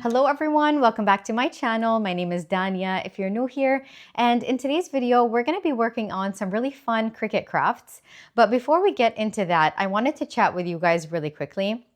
Hello everyone, welcome back to my channel. My name is Dania if you're new here, and in today's video we're going to be working on some really fun Cricut crafts. But before we get into that, I wanted to chat with you guys really quickly.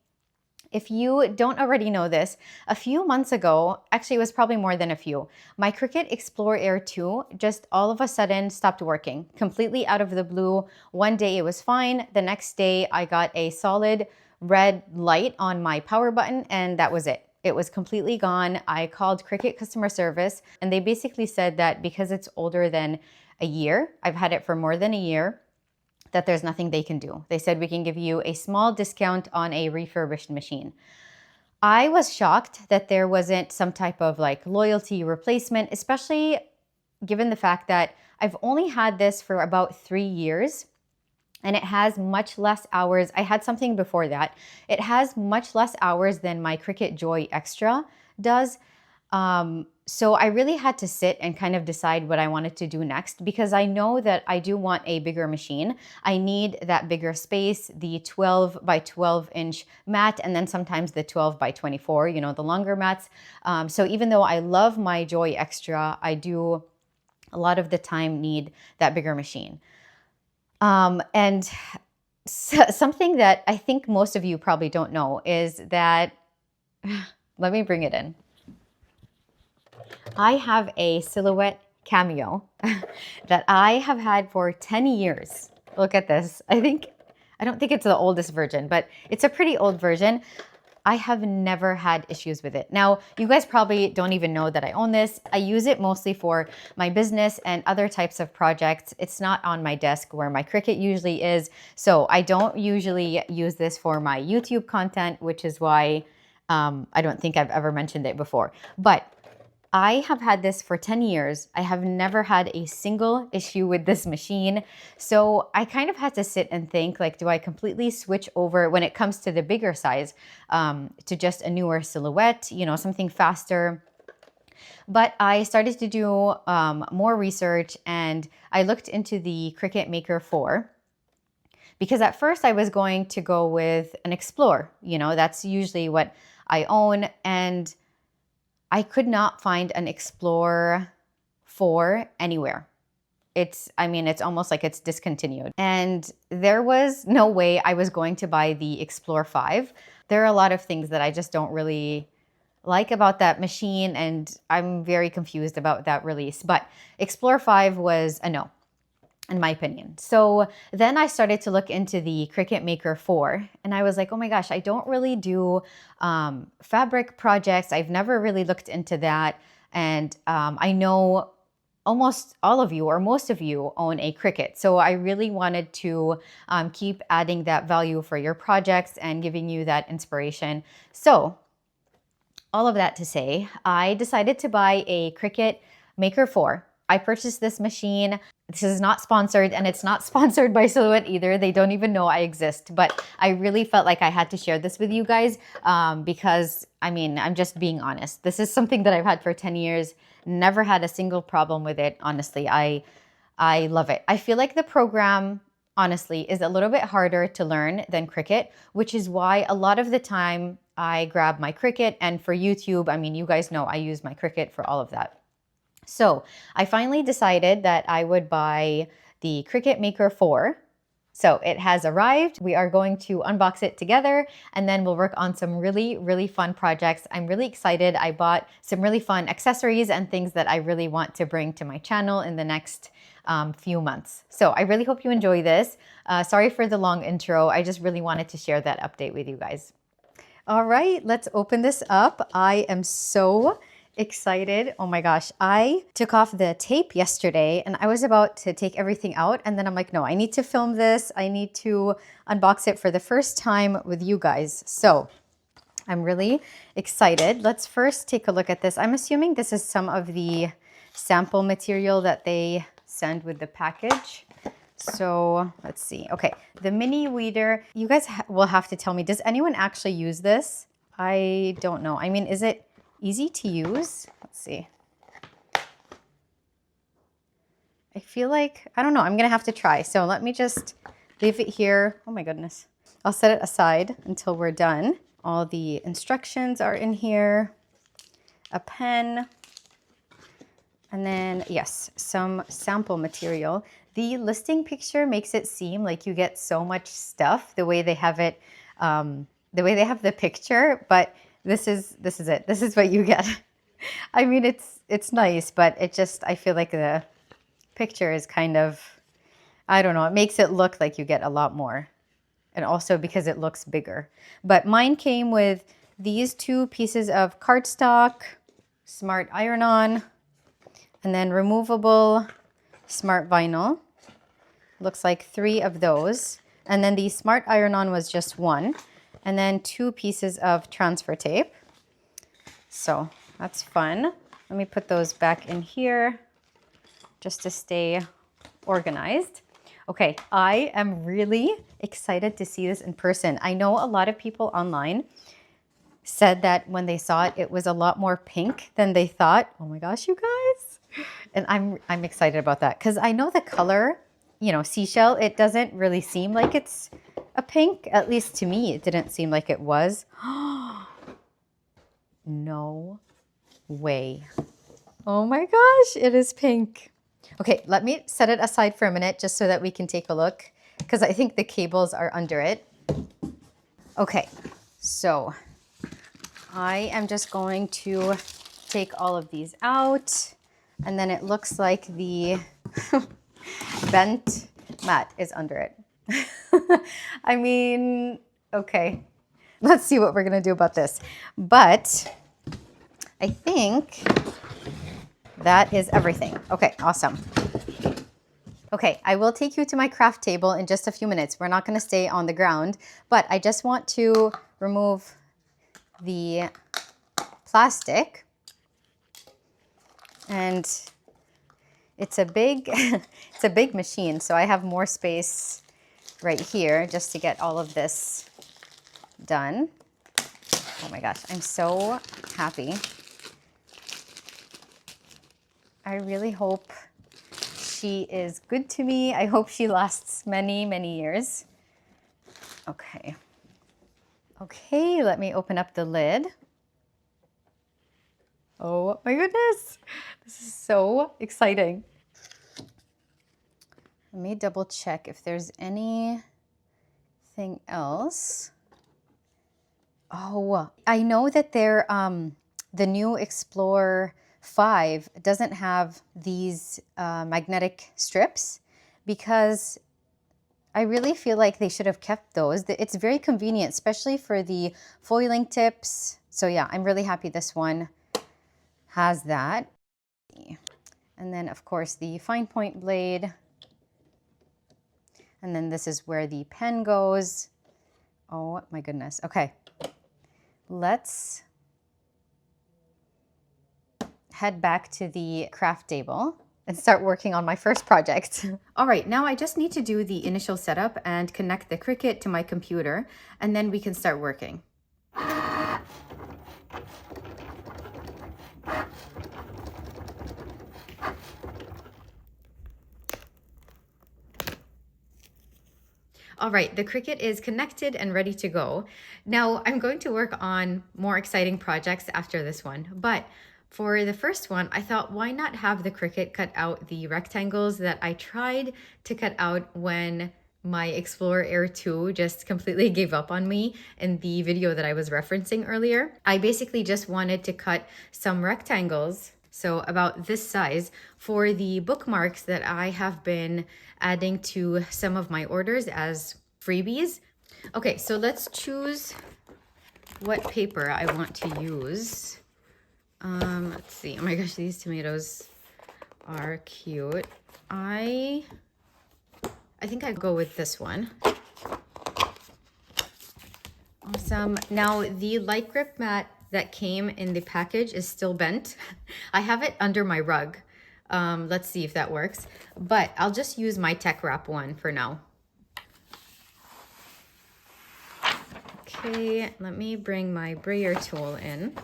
If you don't already know this, a few months ago, actually it was probably more than a few, my Cricut Explore Air 2 just all of a sudden stopped working, completely out of the blue. One day it was fine, the next day I got a solid red light on my power button and that was it. It was completely gone. I called Cricut customer service and they basically said that because it's older than a year, I've had it for more than a year, that there's nothing they can do. They said we can give you a small discount on a refurbished machine. I was shocked that there wasn't some type of like loyalty replacement, especially given the fact that I've only had this for about 3 years and it has much less hours. I had something before that. It has much less hours than my Cricut Joy Extra does. So I really had to sit and kind of decide what I wanted to do next because I know that I do want a bigger machine. I need that bigger space, the 12 by 12 inch mat, and then sometimes the 12 by 24, you know, the longer mats. So even though I love my Joy Extra, I do a lot of the time need that bigger machine. And something that I think most of you probably don't know is that, let me bring it in. I have a Silhouette Cameo that I have had for 10 years. Look at this. I don't think it's the oldest version, but it's a pretty old version. I have never had issues with it. Now, you guys probably don't even know that I own this. I use it mostly for my business and other types of projects. It's not on my desk where my Cricut usually is. So I don't usually use this for my YouTube content, which is why I don't think I've ever mentioned it before. But I have had this for 10 years. I have never had a single issue with this machine. So I kind of had to sit and think, like, do I completely switch over when it comes to the bigger size to just a newer Silhouette, you know, something faster? But I started to do more research and I looked into the Cricut Maker 4. Because at first I was going to go with an Explore, you know, that's usually what I own, and I could not find an Explore 4 anywhere. It's almost like it's discontinued. And there was no way I was going to buy the Explore 5. There are a lot of things that I just don't really like about that machine, and I'm very confused about that release. But Explore 5 was a no, in my opinion. So then I started to look into the Cricut Maker 4 and I was like, oh my gosh, I don't really do fabric projects. I've never really looked into that. And I know almost all of you or most of you own a Cricut. So I really wanted to keep adding that value for your projects and giving you that inspiration. So all of that to say, I decided to buy a Cricut Maker 4. I purchased this machine. This is not sponsored and it's not sponsored by Silhouette either. They don't even know I exist, but I really felt like I had to share this with you guys because I'm just being honest. This is something that I've had for 10 years, never had a single problem with it. Honestly, I love it. I feel like the program, honestly, is a little bit harder to learn than Cricut, which is why a lot of the time I grab my Cricut, and for YouTube, you guys know I use my Cricut for all of that. So I finally decided that I would buy the Cricut Maker 4. So it has arrived. We are going to unbox it together and then we'll work on some really, really fun projects. I'm really excited. I bought some really fun accessories and things that I really want to bring to my channel in the next few months. So I really hope you enjoy this. Sorry for the long intro. I just really wanted to share that update with you guys. All right, let's open this up. I am so excited. Oh my gosh. I took off the tape yesterday and I was about to take everything out. And then I'm like, no, I need to film this. I need to unbox it for the first time with you guys. So I'm really excited. Let's first take a look at this. I'm assuming this is some of the sample material that they send with the package. So let's see. Okay. The mini weeder, you guys will have to tell me, does anyone actually use this? I don't know. Is it easy to use? Let's see. I feel like, I don't know, I'm gonna have to try. So let me just leave it here. Oh my goodness. I'll set it aside until we're done. All the instructions are in here. a pen, and then, yes, some sample material. The listing picture makes it seem like you get so much stuff the way they have it, the way they have the picture, but this is it. This is what you get. I mean, it's nice, but it just, I feel like the picture is kind of, I don't know, it makes it look like you get a lot more. And also because it looks bigger. But mine came with these 2 pieces of cardstock, smart iron-on, and then removable smart vinyl. Looks like 3 of those. And then the smart iron-on was just 1. And then 2 pieces of transfer tape. So that's fun. Let me put those back in here just to stay organized. Okay, I am really excited to see this in person. I know a lot of people online said that when they saw it, it was a lot more pink than they thought. Oh my gosh, you guys. And I'm excited about that because I know the color, you know, seashell, it doesn't really seem like it's a pink. At least to me, it didn't seem like it was. No way. Oh my gosh, it is pink. Okay, let me set it aside for a minute just so that we can take a look because I think the cables are under it. Okay, so I am just going to take all of these out, and then it looks like the bent mat is under it. I mean, okay, let's see what we're gonna do about this. But I think that is everything. Okay, awesome. Okay, I will take you to my craft table in just a few minutes. We're not gonna stay on the ground, but I just want to remove the plastic. And it's a big, it's a big machine, so I have more space right here just to get all of this done. Oh my gosh, I'm so happy. I really hope she is good to me. I hope she lasts many, many years. Okay. Okay, let me open up the lid. Oh my goodness, this is so exciting. Let me double check if there's anything else. Oh, I know that they're, the new Explorer 5 doesn't have these magnetic strips because I really feel like they should have kept those. It's very convenient, especially for the foiling tips. So yeah, I'm really happy this one has that. And then of course the fine point blade. And then this is where the pen goes. Oh my goodness. Okay. Let's head back to the craft table and start working on my first project. All right, now I just need to do the initial setup and connect the Cricut to my computer, and then we can start working. All right, the Cricut is connected and ready to go. Now I'm going to work on more exciting projects after this one, but for the first one, I thought, why not have the Cricut cut out the rectangles that I tried to cut out when my Explorer Air 2 just completely gave up on me in the video that I was referencing earlier. I basically just wanted to cut some rectangles, so about this size, for the bookmarks that I have been adding to some of my orders as freebies. Okay, so let's choose what paper I want to use. Let's see. Oh my gosh, these tomatoes are cute. I think I'd go with this one. Awesome. Now the light grip mat that came in the package is still bent. I have it under my rug. Let's see if that works. But I'll just use my tech wrap one for now. Okay, let me bring my brayer tool in.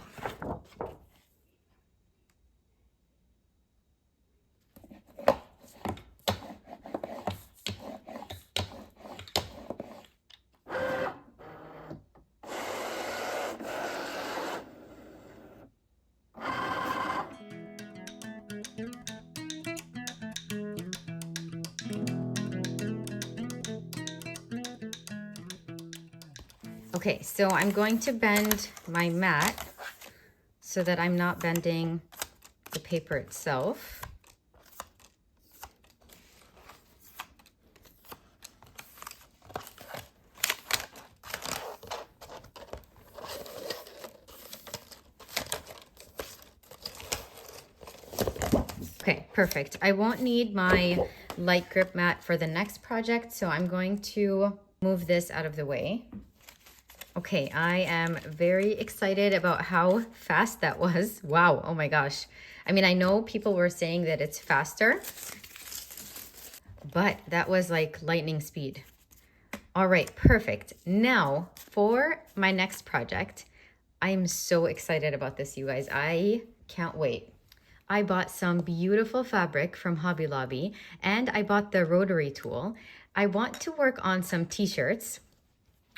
Okay, so I'm going to bend my mat so that I'm not bending the paper itself. Okay, perfect. I won't need my light grip mat for the next project, so I'm going to move this out of the way. Okay, I am very excited about how fast that was. Wow, oh my gosh. I mean, I know people were saying that it's faster, but that was like lightning speed. All right, perfect. Now for my next project, I'm so excited about this, you guys. I can't wait. I bought some beautiful fabric from Hobby Lobby and I bought the rotary tool. I want to work on some t-shirts.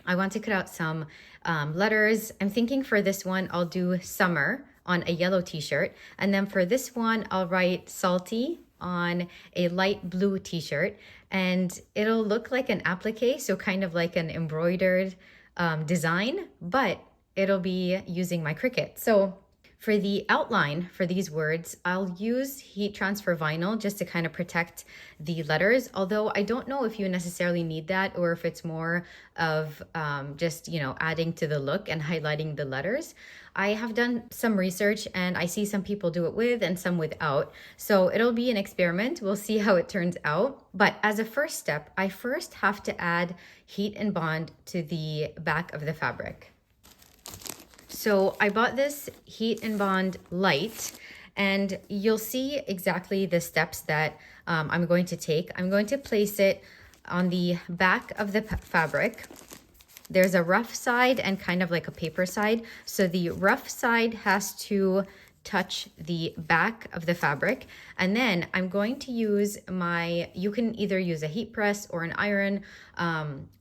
I want to cut out some letters. I'm thinking for this one, I'll do summer on a yellow t-shirt. And then for this one, I'll write salty on a light blue t-shirt. And it'll look like an applique, so kind of like an embroidered design, but it'll be using my Cricut. So for the outline for these words, I'll use heat transfer vinyl just to kind of protect the letters, although I don't know if you necessarily need that or if it's more of just, you know, adding to the look and highlighting the letters. I have done some research and I see some people do it with and some without. So it'll be an experiment. We'll see how it turns out. But as a first step, I first have to add heat and bond to the back of the fabric. So I bought this Heat and Bond Light, and you'll see exactly the steps that I'm going to take. I'm going to place it on the back of the fabric. There's a rough side and kind of like a paper side. So the rough side has to touch the back of the fabric. And then I'm going to use you can either use a heat press or an iron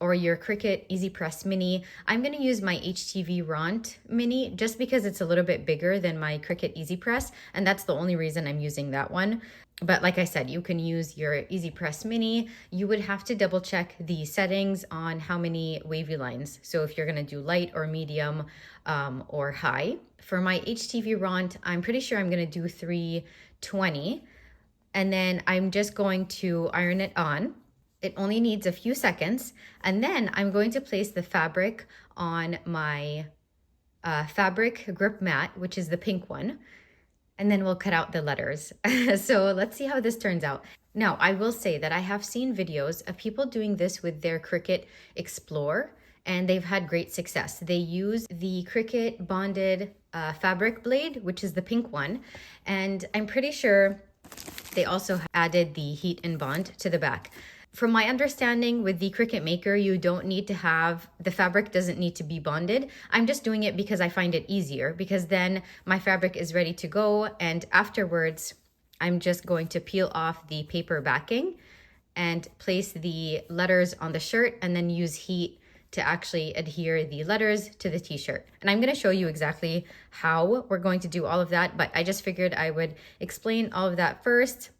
or your Cricut Easy Press Mini. I'm going to use my HTV Ront Mini just because it's a little bit bigger than my Cricut Easy Press. And that's the only reason I'm using that one. But like I said, you can use your Easy Press Mini. You would have to double check the settings on how many wavy lines. So if you're going to do light or medium or high. For my HTV Ront, I'm pretty sure I'm going to do 320. And then I'm just going to iron it on. It only needs a few seconds. And then I'm going to place the fabric on my fabric grip mat, which is the pink one. And then we'll cut out the letters. So let's see how this turns out. Now, I will say that I have seen videos of people doing this with their Cricut Explore, and they've had great success. They use the Cricut bonded fabric blade, which is the pink one, and I'm pretty sure they also added the heat and bond to the back. From my understanding with the Cricut Maker, you don't need to have, the fabric doesn't need to be bonded. I'm just doing it because I find it easier, because then my fabric is ready to go, and afterwards, I'm just going to peel off the paper backing and place the letters on the shirt and then use heat to actually adhere the letters to the t-shirt. And I'm going to show you exactly how we're going to do all of that, but I just figured I would explain all of that first,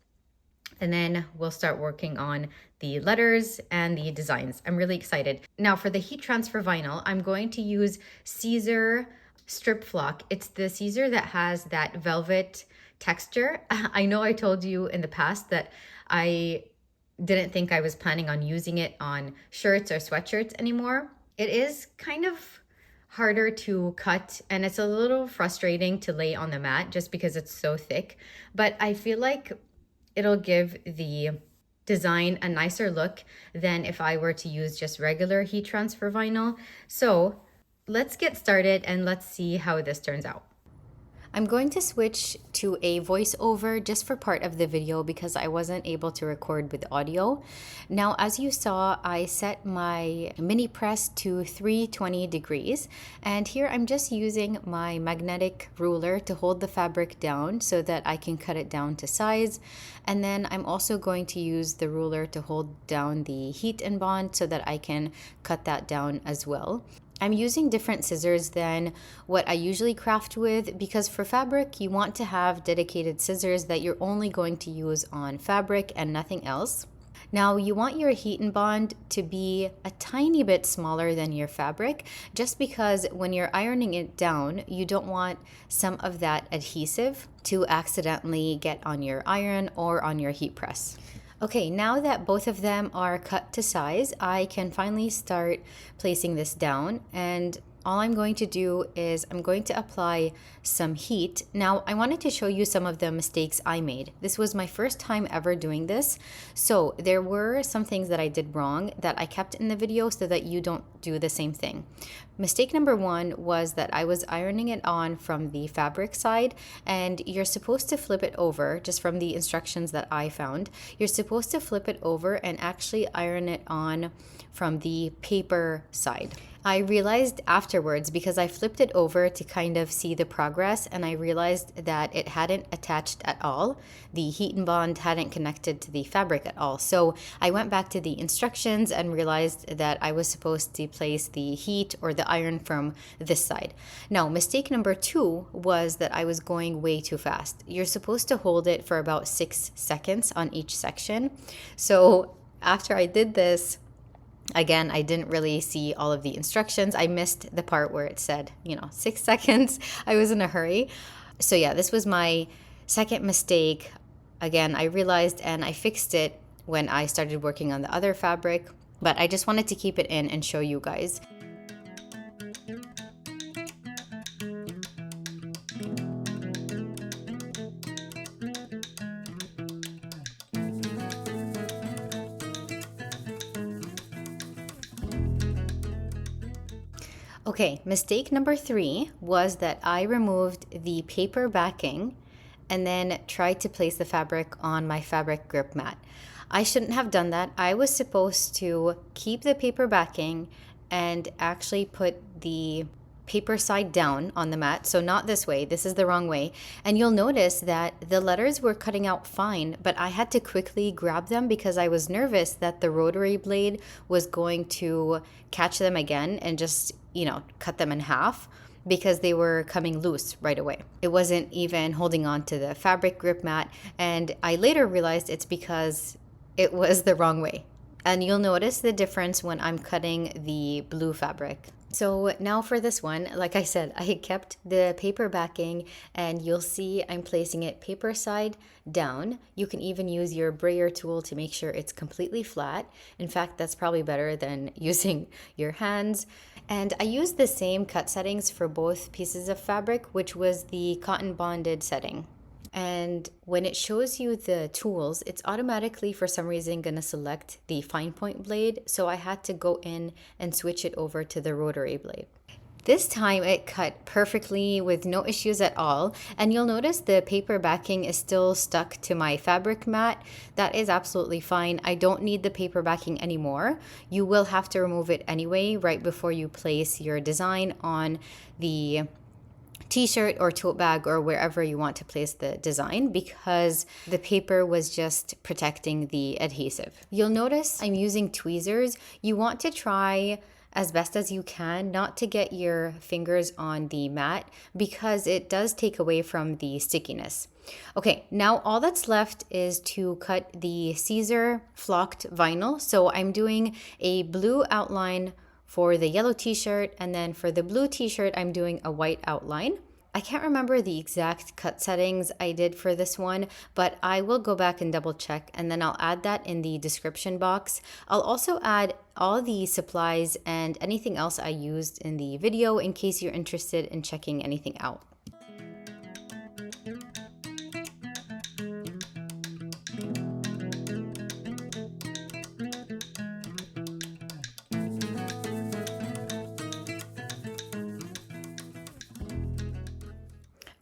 and then we'll start working on the letters and the designs. I'm really excited. Now for the heat transfer vinyl, I'm going to use Siser Strip Flock. It's the Siser that has that velvet texture. I know I told you in the past that I didn't think I was planning on using it on shirts or sweatshirts anymore. It is kind of harder to cut and it's a little frustrating to lay on the mat just because it's so thick, but I feel like it'll give the design a nicer look than if I were to use just regular heat transfer vinyl. So let's get started and let's see how this turns out. I'm going to switch to a voiceover just for part of the video because I wasn't able to record with audio. Now, as you saw, I set my mini press to 320 degrees. And here I'm just using my magnetic ruler to hold the fabric down so that I can cut it down to size. And then I'm also going to use the ruler to hold down the heat and bond so that I can cut that down as well. I'm using different scissors than what I usually craft with because for fabric, you want to have dedicated scissors that you're only going to use on fabric and nothing else. Now you want your heat and bond to be a tiny bit smaller than your fabric, just because when you're ironing it down, you don't want some of that adhesive to accidentally get on your iron or on your heat press. Okay, now that both of them are cut to size, I can finally start placing this down, and all I'm going to do is I'm going to apply some heat. Now, I wanted to show you some of the mistakes I made. This was my first time ever doing this, so there were some things that I did wrong that I kept in the video so that you don't do the same thing. Mistake number one was that I was ironing it on from the fabric side, and you're supposed to flip it over, just from the instructions that I found. You're supposed to flip it over and actually iron it on from the paper side. I realized afterwards, because I flipped it over to kind of see the progress, and I realized that it hadn't attached at all. The heat and bond hadn't connected to the fabric at all. So I went back to the instructions and realized that I was supposed to place the heat or the iron from this side. Now, mistake number two was that I was going way too fast. You're supposed to hold it for about 6 seconds on each section. So after I did this, again, I didn't really see all of the instructions. I missed the part where it said, 6 seconds. I was in a hurry. So yeah, this was my second mistake. Again, I realized and I fixed it when I started working on the other fabric, but I just wanted to keep it in and show you guys. Okay, mistake number three was that I removed the paper backing and then tried to place the fabric on my fabric grip mat. I shouldn't have done that. I was supposed to keep the paper backing and actually put the paper side down on the mat. So not this way, this is the wrong way. And you'll notice that the letters were cutting out fine, but I had to quickly grab them because I was nervous that the rotary blade was going to catch them again and just, cut them in half, because they were coming loose right away. It wasn't even holding on to the fabric grip mat. And I later realized it's because it was the wrong way. And you'll notice the difference when I'm cutting the blue fabric. So now for this one, like I said, I kept the paper backing, and you'll see I'm placing it paper side down. You can even use your brayer tool to make sure it's completely flat. In fact, that's probably better than using your hands. And I used the same cut settings for both pieces of fabric, which was the cotton bonded setting. And when it shows you the tools, it's automatically, for some reason, going to select the fine point blade. So I had to go in and switch it over to the rotary blade. This time it cut perfectly with no issues at all. And you'll notice the paper backing is still stuck to my fabric mat. That is absolutely fine. I don't need the paper backing anymore. You will have to remove it anyway right before you place your design on the t-shirt or tote bag or wherever you want to place the design, because the paper was just protecting the adhesive. You'll notice I'm using tweezers. You want to try as best as you can not to get your fingers on the mat, because it does take away from the stickiness. Okay, now all that's left is to cut the Siser flocked vinyl. So I'm doing a blue outline for the yellow t-shirt, and then for the blue t-shirt, I'm doing a white outline. I can't remember the exact cut settings I did for this one, but I will go back and double check, and then I'll add that in the description box. I'll also add all the supplies and anything else I used in the video in case you're interested in checking anything out.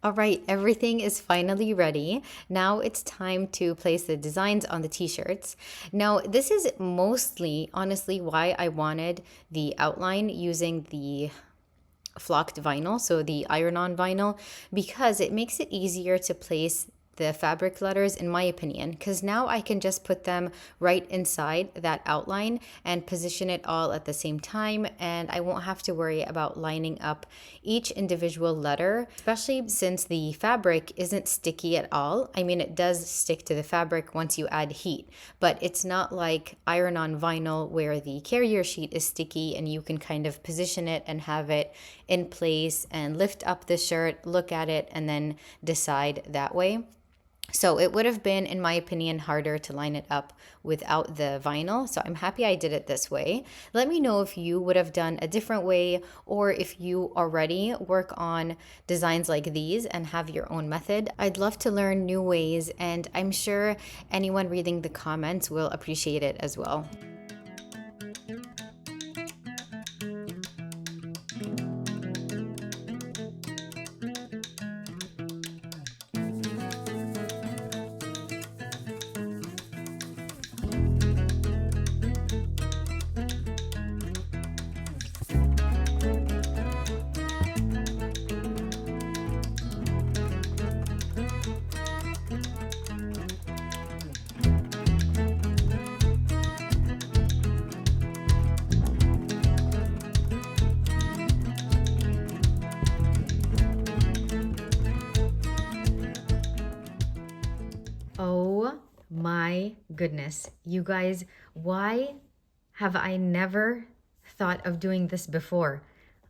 All right, everything is finally ready. Now it's time to place the designs on the t-shirts. Now, this is mostly, honestly, why I wanted the outline using the flocked vinyl, so the iron-on vinyl, because it makes it easier to place the fabric letters, in my opinion, because now I can just put them right inside that outline and position it all at the same time, and I won't have to worry about lining up each individual letter, especially since the fabric isn't sticky at all. I mean, it does stick to the fabric once you add heat, but it's not like iron-on vinyl where the carrier sheet is sticky and you can kind of position it and have it in place and lift up the shirt, look at it, and then decide that way. So it would have been, in my opinion, harder to line it up without the vinyl. So I'm happy I did it this way. Let me know if you would have done a different way, or if you already work on designs like these and have your own method. I'd love to learn new ways, and I'm sure anyone reading the comments will appreciate it as well. Oh my goodness, you guys, why have I never thought of doing this before?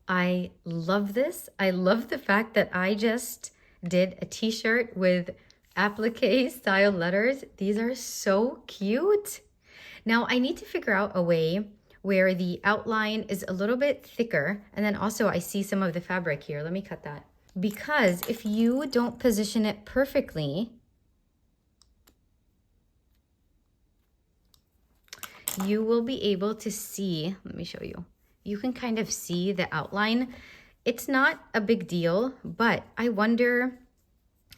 I love this. I love the fact that I just did a t-shirt with applique style letters. These are so cute. Now I need to figure out a way where the outline is a little bit thicker, and then also I see some of the fabric here. Let me cut that. Because if you don't position it perfectly, you will be able to see, let me show you. You can kind of see the outline. It's not a big deal, but I wonder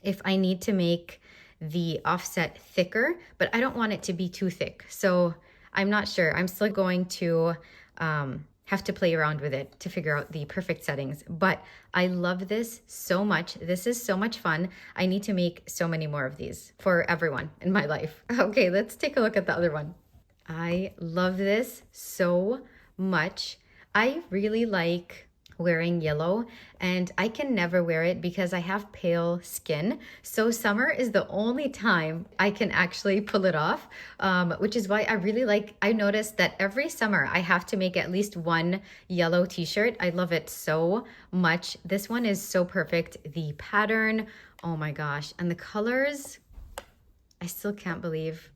if I need to make the offset thicker, but I don't want it to be too thick. So I'm not sure. I'm still going to have to play around with it to figure out the perfect settings. But I love this so much. This is so much fun. I need to make so many more of these for everyone in my life. Okay, let's take a look at the other one. I love this so much. I really like wearing yellow, and I can never wear it because I have pale skin. So summer is the only time I can actually pull it off, which is why I really like, I noticed that every summer I have to make at least one yellow t-shirt. I love it so much. This one is so perfect. The pattern, oh my gosh. And the colors, I still can't believe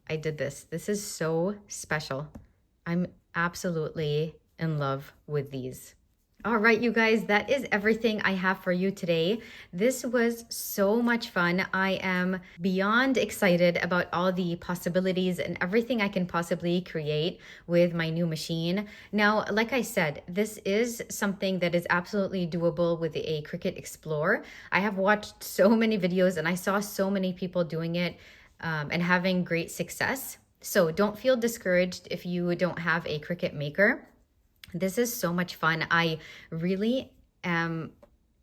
I did this. This is so special. I'm absolutely in love with these. All right, you guys, that is everything I have for you today. This was so much fun. I am beyond excited about all the possibilities and everything I can possibly create with my new machine. Now, like I said, this is something that is absolutely doable with a Cricut Explore. I have watched so many videos and I saw so many people doing it and having great success. So don't feel discouraged if you don't have a Cricut Maker. This is so much fun. I really am,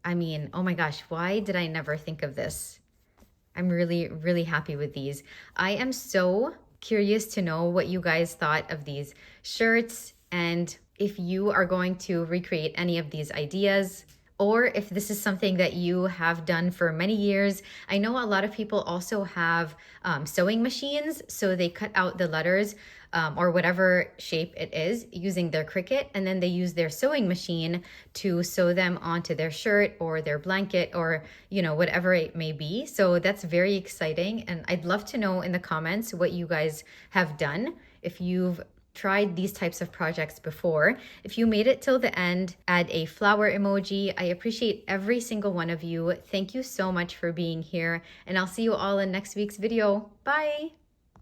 I mean, oh my gosh, why did I never think of this? I'm really, really happy with these. I am so curious to know what you guys thought of these shirts, and if you are going to recreate any of these ideas, or if this is something that you have done for many years. I know a lot of people also have sewing machines, so they cut out the letters or whatever shape it is using their Cricut, and then they use their sewing machine to sew them onto their shirt or their blanket or, you know, whatever it may be. So that's very exciting, and I'd love to know in the comments what you guys have done, if you've tried these types of projects before. If you made it till the end, add a flower emoji. I appreciate every single one of you. Thank you so much for being here, and I'll see you all in next week's video. Bye.